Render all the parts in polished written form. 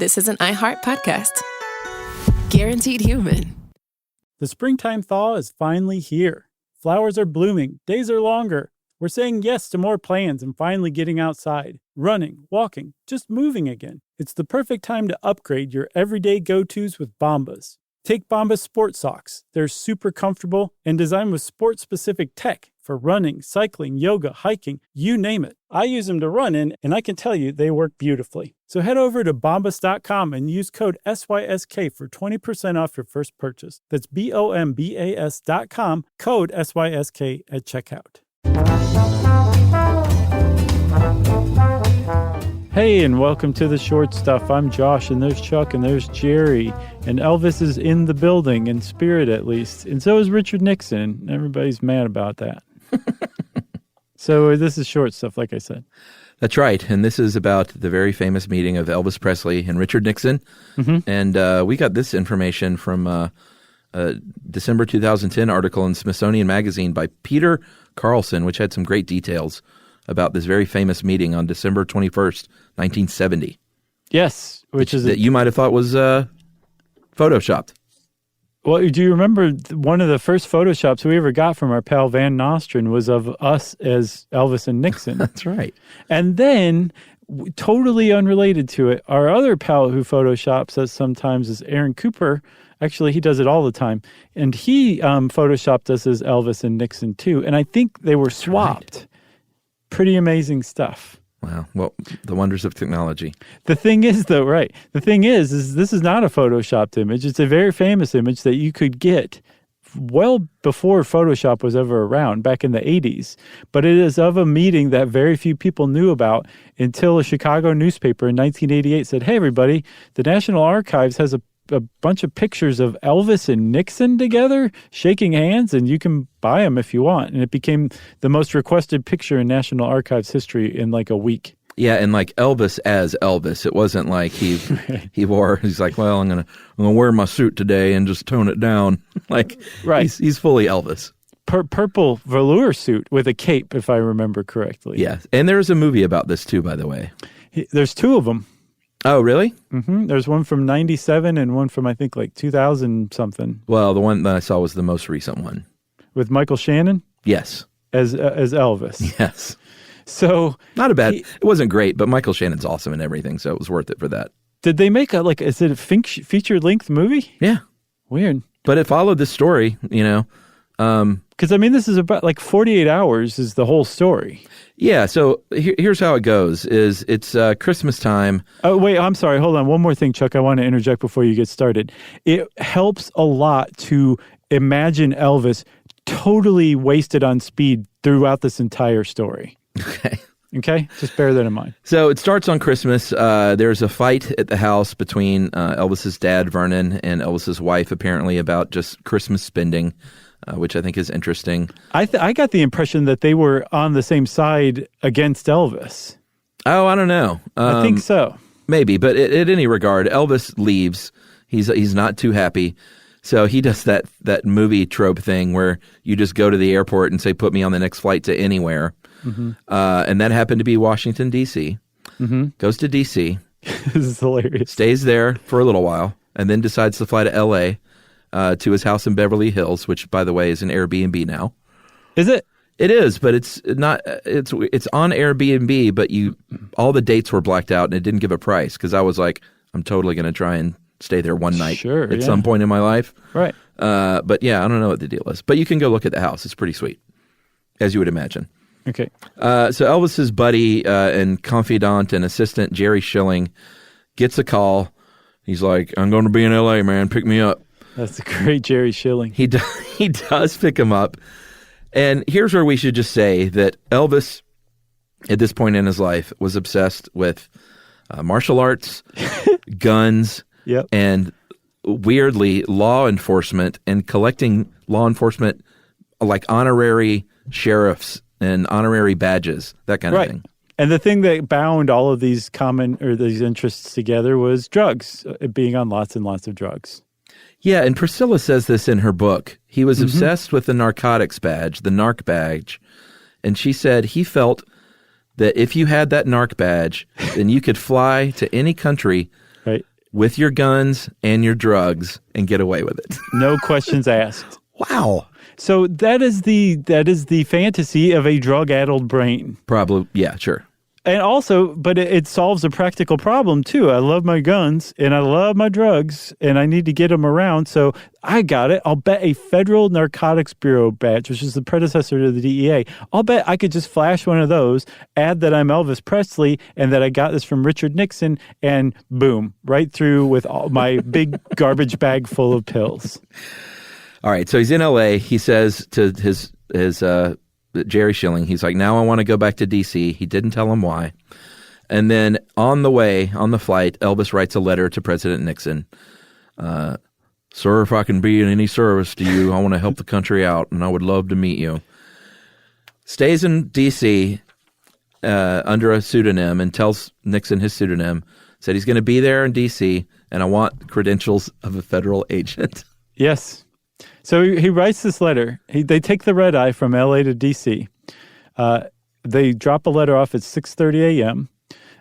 This is an iHeart podcast. Guaranteed human. The springtime thaw is finally here. Flowers are blooming. Days are longer. We're saying yes to more plans and finally getting outside, running, walking, just moving again. It's the perfect time to upgrade your everyday go-tos with Bombas. Take Bombas sport socks. They're super comfortable and designed with sport-specific tech for running, cycling, yoga, hiking, you name it. I use them to run in, and I can tell you they work beautifully. So head over to bombas.com and use code SYSK for 20% off your first purchase. That's BOMBAS.com, code SYSK at checkout. Hey, and welcome to The Short Stuff. I'm Josh, and there's Chuck, and there's Jerry. And Elvis is in the building, in spirit at least. And so is Richard Nixon. Everybody's mad about that. So this is Short Stuff, like I said. That's right. And this is about the very famous meeting of Elvis Presley and Richard Nixon. Mm-hmm. And we got this information from a December 2010 article in Smithsonian Magazine by Peter Carlson, which had some great details about this very famous meeting on December 21st, 1970. Yes, which is... that you might have thought was photoshopped. Well, do you remember one of the first photoshops we ever got from our pal Van Nostrand was of us as Elvis and Nixon? That's right. And then, totally unrelated to it, our other pal who photoshops us sometimes is Aaron Cooper. Actually, he does it all the time. And he photoshopped us as Elvis and Nixon, too. And I think they were swapped. Right. Pretty amazing stuff. Wow. Well, the wonders of technology. The thing is, though, right, the thing is this is not a photoshopped image. It's a very famous image that you could get well before Photoshop was ever around, back in the 80s. But it is of a meeting that very few people knew about until a Chicago newspaper in 1988 said, hey, everybody, the National Archives has a bunch of pictures of Elvis and Nixon together shaking hands, and you can buy them if you want. And it became the most requested picture in National Archives history in like a week. Yeah, and like Elvis as Elvis. It wasn't like he he's like, well, I'm gonna wear my suit today and just tone it down. Like, right. He's fully Elvis. Purple velour suit with a cape, if I remember correctly. Yeah, and there's a movie about this too, by the way. There's two of them. Oh, really? Mm-hmm. There's one from 97 and one from, I think, like 2000 something. Well, the one that I saw was the most recent one. With Michael Shannon? Yes. As Elvis? Yes. So... Not a bad... It wasn't great, but Michael Shannon's awesome and everything, so it was worth it for that. Did they make is it a feature-length movie? Yeah. Weird. But it followed this story, you know. Because, I mean, this is about, 48 hours is the whole story. Yeah, so here's how it goes, it's Christmas time. Oh, wait, I'm sorry. Hold on. One more thing, Chuck. I want to interject before you get started. It helps a lot to imagine Elvis totally wasted on speed throughout this entire story. Okay? Just bear that in mind. So it starts on Christmas. There's a fight at the house between Elvis's dad, Vernon, and Elvis's wife, apparently, about just Christmas spending. Which I think is interesting. I got the impression that they were on the same side against Elvis. Oh, I don't know. I think so. Maybe, but at any regard, Elvis leaves. He's not too happy. So he does that movie trope thing where you just go to the airport and say, put me on the next flight to anywhere. Mm-hmm. And that happened to be Washington, D.C. Mm-hmm. Goes to D.C. This is hilarious. Stays there for a little while and then decides to fly to L.A., to his house in Beverly Hills, which, by the way, is an Airbnb now. Is it? It is, but it's not. It's on Airbnb, but all the dates were blacked out, and it didn't give a price because I was like, I'm totally going to try and stay there one night at some point in my life. Right. But yeah, I don't know what the deal is. But you can go look at the house. It's pretty sweet, as you would imagine. Okay. So Elvis's buddy and confidant and assistant, Jerry Schilling, gets a call. He's like, I'm going to be in L.A., man. Pick me up. That's a great Jerry Schilling. He does pick him up. And here's where we should just say that Elvis, at this point in his life, was obsessed with martial arts, guns, and weirdly, law enforcement and collecting law enforcement, like honorary sheriffs and honorary badges, that kind of thing. And the thing that bound all of these these interests together was drugs, being on lots and lots of drugs. Yeah, and Priscilla says this in her book. He was obsessed with the narcotics badge, the narc badge. And she said he felt that if you had that narc badge, then you could fly to any country with your guns and your drugs and get away with it. No questions asked. Wow. So that is the fantasy of a drug-addled brain. Probably, yeah, sure. And also, but it solves a practical problem, too. I love my guns, and I love my drugs, and I need to get them around. So I got it. I'll bet a Federal Narcotics Bureau badge, which is the predecessor to the DEA. I'll bet I could just flash one of those, add that I'm Elvis Presley, and that I got this from Richard Nixon, and boom, right through with all my big garbage bag full of pills. All right, so he's in L.A. He says to his Jerry Schilling, he's like, now I want to go back to D.C. He didn't tell him why. And then on the way, on the flight, Elvis writes a letter to President Nixon. Sir, if I can be in any service to you, I want to help the country out, and I would love to meet you. Stays in D.C. Under a pseudonym and tells Nixon his pseudonym. Said he's going to be there in D.C., and I want credentials of a federal agent. Yes. So he writes this letter. They take the red eye from L.A. to D.C. They drop a letter off at 6:30 a.m.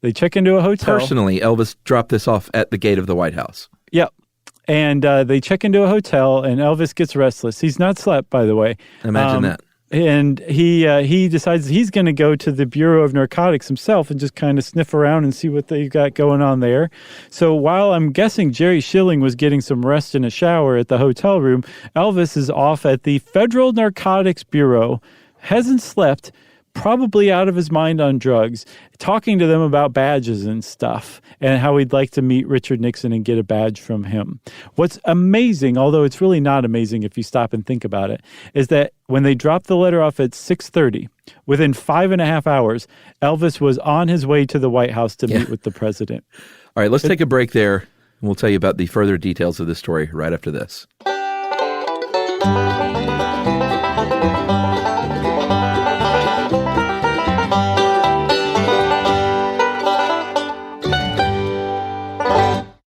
They check into a hotel. Personally, Elvis dropped this off at the gate of the White House. Yep. And they check into a hotel, and Elvis gets restless. He's not slept, by the way. Imagine that. And he decides he's going to go to the Bureau of Narcotics himself and just kind of sniff around and see what they've got going on there. So while I'm guessing Jerry Schilling was getting some rest in a shower at the hotel room, Elvis is off at the Federal Narcotics Bureau, hasn't slept, probably out of his mind on drugs, talking to them about badges and stuff and how he'd like to meet Richard Nixon and get a badge from him. What's amazing, although it's really not amazing if you stop and think about it, is that when they dropped the letter off at 6:30, within 5.5 hours, Elvis was on his way to the White House to meet with the president. All right, let's take a break there, and we'll tell you about the further details of this story right after this.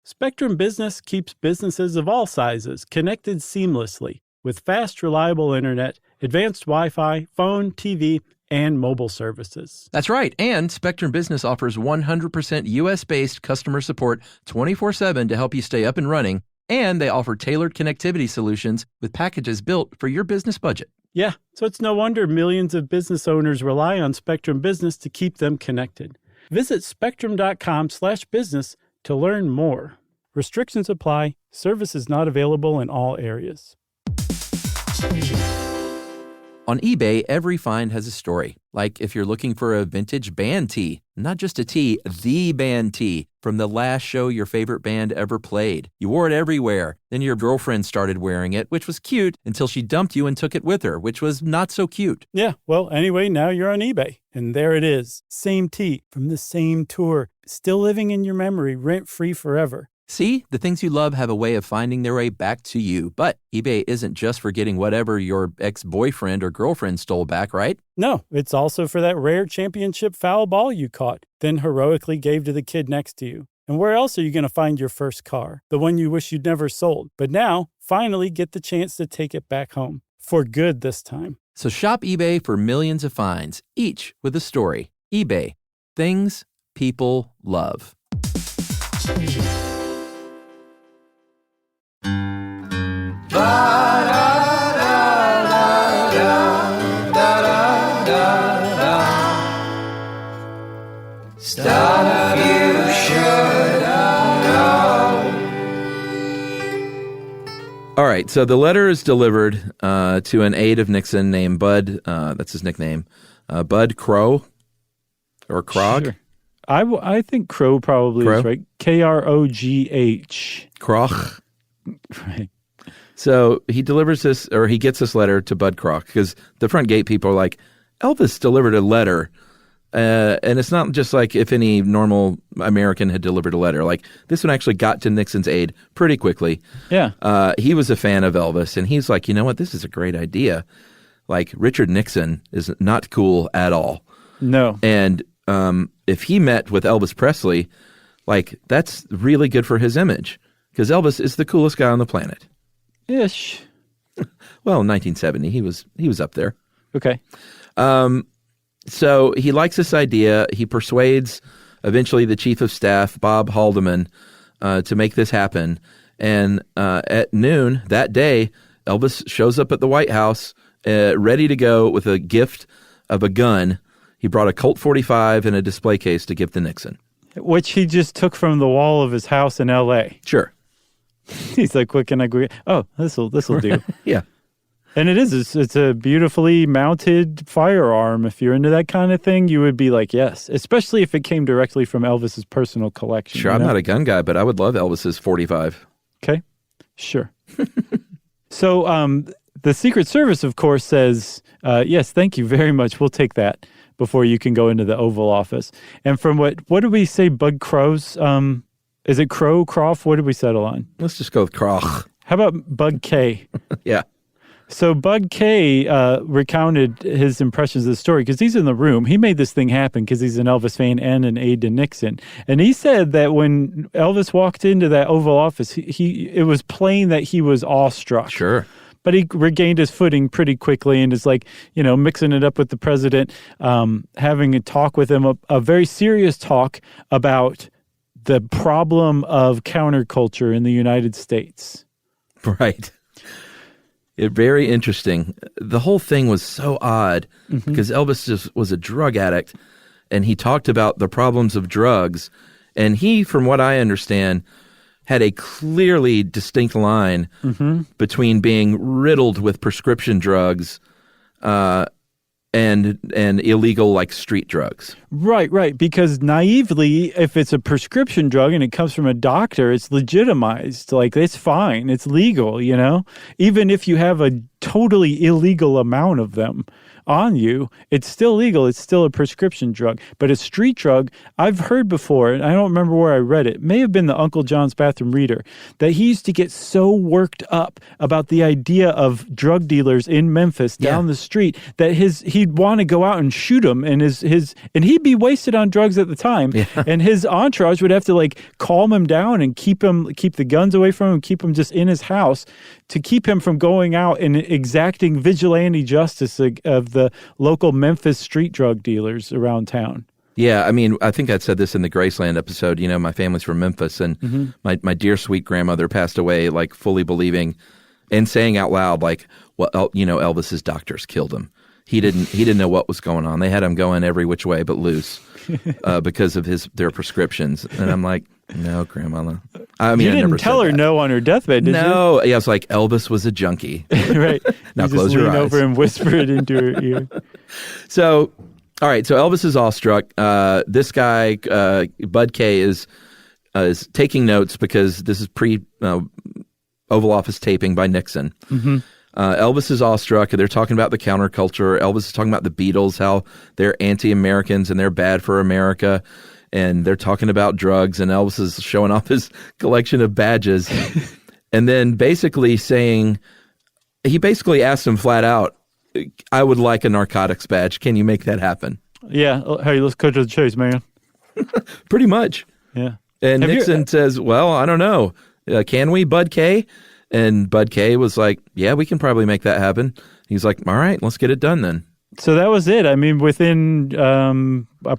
Spectrum Business keeps businesses of all sizes connected seamlessly with fast, reliable internet, advanced Wi-Fi, phone, TV, and mobile services. That's right. And Spectrum Business offers 100% U.S.-based customer support 24/7 to help you stay up and running. And they offer tailored connectivity solutions with packages built for your business budget. Yeah, so it's no wonder millions of business owners rely on Spectrum Business to keep them connected. Visit spectrum.com/business to learn more. Restrictions apply. Services not available in all areas. On eBay, every find has a story. Like if you're looking for a vintage band tee, not just a tee, the band tee from the last show your favorite band ever played. You wore it everywhere. Then your girlfriend started wearing it, which was cute, until she dumped you and took it with her, which was not so cute. Yeah, well, anyway, now you're on eBay. And there it is. Same tee from the same tour. Still living in your memory, rent-free forever. See, the things you love have a way of finding their way back to you. But eBay isn't just for getting whatever your ex-boyfriend or girlfriend stole back, right? No, it's also for that rare championship foul ball you caught, then heroically gave to the kid next to you. And where else are you going to find your first car? The one you wish you'd never sold. But now, finally get the chance to take it back home. For good this time. So shop eBay for millions of finds, each with a story. eBay. Things people love. Stuff you should know. All right, so the letter is delivered to an aide of Nixon named Bud, that's his nickname, Bud Crow, or Krog. Sure. I think Crow probably Crow? is right. Krogh. Krog. Right. So he delivers this, or he gets this letter to Bud Krog, because the front gate people are like, Elvis delivered a letter. And it's not just like if any normal American had delivered a letter. Like, this one actually got to Nixon's aide pretty quickly. Yeah. He was a fan of Elvis, and he's like, you know what? This is a great idea. Like, Richard Nixon is not cool at all. No. And if he met with Elvis Presley, like, that's really good for his image, because Elvis is the coolest guy on the planet. Ish. Well, in 1970, he was up there. Okay. So he likes this idea. He persuades eventually the chief of staff, Bob Haldeman, to make this happen. And at noon that day, Elvis shows up at the White House ready to go with a gift of a gun. He brought a Colt 45 in a display case to give to Nixon. Which he just took from the wall of his house in L.A. Sure. He's like, what can I agree? Oh, this'll do. Yeah. And it's a beautifully mounted firearm. If you're into that kind of thing, you would be like, yes, especially if it came directly from Elvis's personal collection. Sure, I'm not a gun guy, but I would love Elvis's 45. Okay, sure. So the Secret Service, of course, says, yes, thank you very much. We'll take that before you can go into the Oval Office. And from what did we say, Bud Crow's? Is it Crow, Croft? What did we settle on? Let's just go with Croch. How about Bud K? Yeah. So Bud K recounted his impressions of the story because he's in the room. He made this thing happen because he's an Elvis fan and an aide to Nixon. And he said that when Elvis walked into that Oval Office, it was plain that he was awestruck. Sure. But he regained his footing pretty quickly and is like, mixing it up with the president, having a talk with him, a very serious talk about the problem of counterculture in the United States. Right. Very interesting. The whole thing was so odd because Elvis just was a drug addict, and he talked about the problems of drugs. And he, from what I understand, had a clearly distinct line between being riddled with prescription drugs and illegal, like, street drugs. Right. Because naively, if it's a prescription drug and it comes from a doctor, it's legitimized. Like, it's fine. It's legal, Even if you have a totally illegal amount of them on you, it's still legal. It's still a prescription drug. But a street drug, I've heard before, and I don't remember where I read it, may have been the Uncle John's Bathroom Reader, that he used to get so worked up about the idea of drug dealers in Memphis down the street that he'd want to go out and shoot them, and and he'd be wasted on drugs at the time, and his entourage would have to like calm him down and keep the guns away from him, keep him just in his house to keep him from going out and exacting vigilante justice of the local Memphis street drug dealers around town. Yeah, I mean, I think I said this in the Graceland episode. My family's from Memphis, and my dear sweet grandmother passed away, like, fully believing and saying out loud, like, well, Elvis's doctors killed him. He didn't know what was going on. They had him going every which way but loose because of their prescriptions. And I'm like, no, Grandma. I mean, you didn't tell her no on her deathbed, did you? No. Yeah, I was like, Elvis was a junkie. Right. Now you close your eyes. Lean over and whisper it into her ear. So, all right. So Elvis is awestruck. This guy, Bud K, is taking notes because this is pre Oval Office taping by Nixon. Elvis is awestruck. They're talking about the counterculture. Elvis is talking about the Beatles, how they're anti-Americans and they're bad for America. And they're talking about drugs, and Elvis is showing off his collection of badges. And then basically he basically asked him flat out, I would like a narcotics badge. Can you make that happen? Yeah. Hey, let's cut to the chase, man. Pretty much. Yeah. And Nixon says, well, I don't know. Can we, Bud K? And Bud K was like, yeah, we can probably make that happen. He's like, all right, let's get it done then. So that was it. I mean, within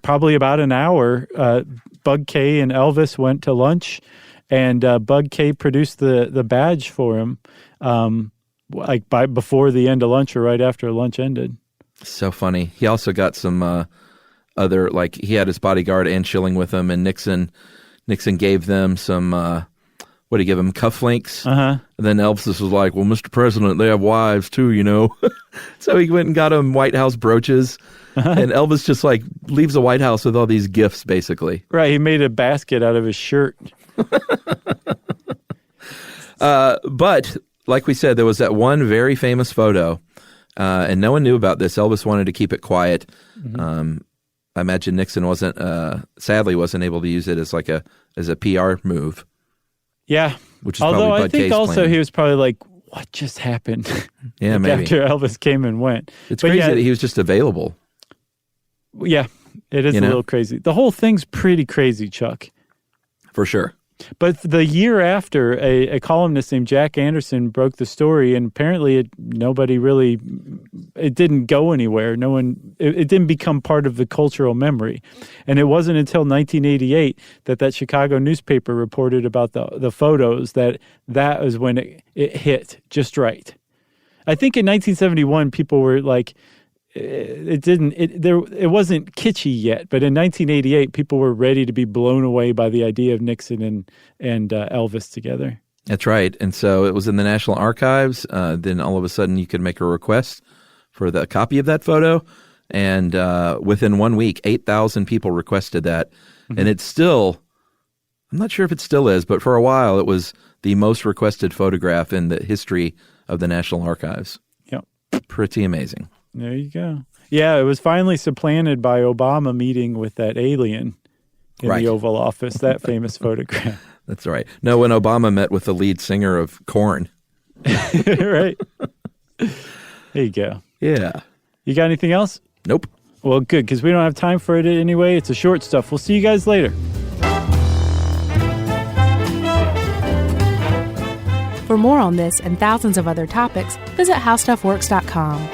probably about an hour, Bud K and Elvis went to lunch, and Bud K produced the badge for him, before the end of lunch or right after lunch ended. So funny. He also got some other, like, he had his bodyguard Ann Schilling with him, and Nixon gave them some. What did he give him? Cufflinks? And then Elvis was like, well, Mr. President, they have wives too, So he went and got him White House brooches. And Elvis just like leaves the White House with all these gifts, basically. Right. He made a basket out of his shirt. But like we said, there was that one very famous photo, and no one knew about this. Elvis wanted to keep it quiet. I imagine Nixon sadly wasn't able to use it as a PR move. Yeah. Which is although probably Bud I think K's also plan. he was probably like, what just happened? Yeah, maybe. After Elvis came and went. It's crazy that he was just available. Yeah, it is a little crazy. The whole thing's pretty crazy, Chuck. For sure. But the year after, a columnist named Jack Anderson broke the story, and apparently it didn't go anywhere. It didn't become part of the cultural memory. And it wasn't until 1988 that Chicago newspaper reported about the photos that was when it hit just right. I think in 1971, people were like, it wasn't kitschy yet, but in 1988, people were ready to be blown away by the idea of Nixon and Elvis together. That's right. And so it was in the National Archives. Then all of a sudden you could make a request for the copy of that photo. And within 1 week, 8,000 people requested that. Mm-hmm. And it's still, I'm not sure if it still is, but for a while it was the most requested photograph in the history of the National Archives. Yep. Pretty amazing. There you go. Yeah, it was finally supplanted by Obama meeting with that alien in the Oval Office, that famous photograph. That's right. No, when Obama met with the lead singer of Korn. Right. There you go. Yeah. You got anything else? Nope. Well, good, because we don't have time for it anyway. It's a short stuff. We'll see you guys later. For more on this and thousands of other topics, visit howstuffworks.com.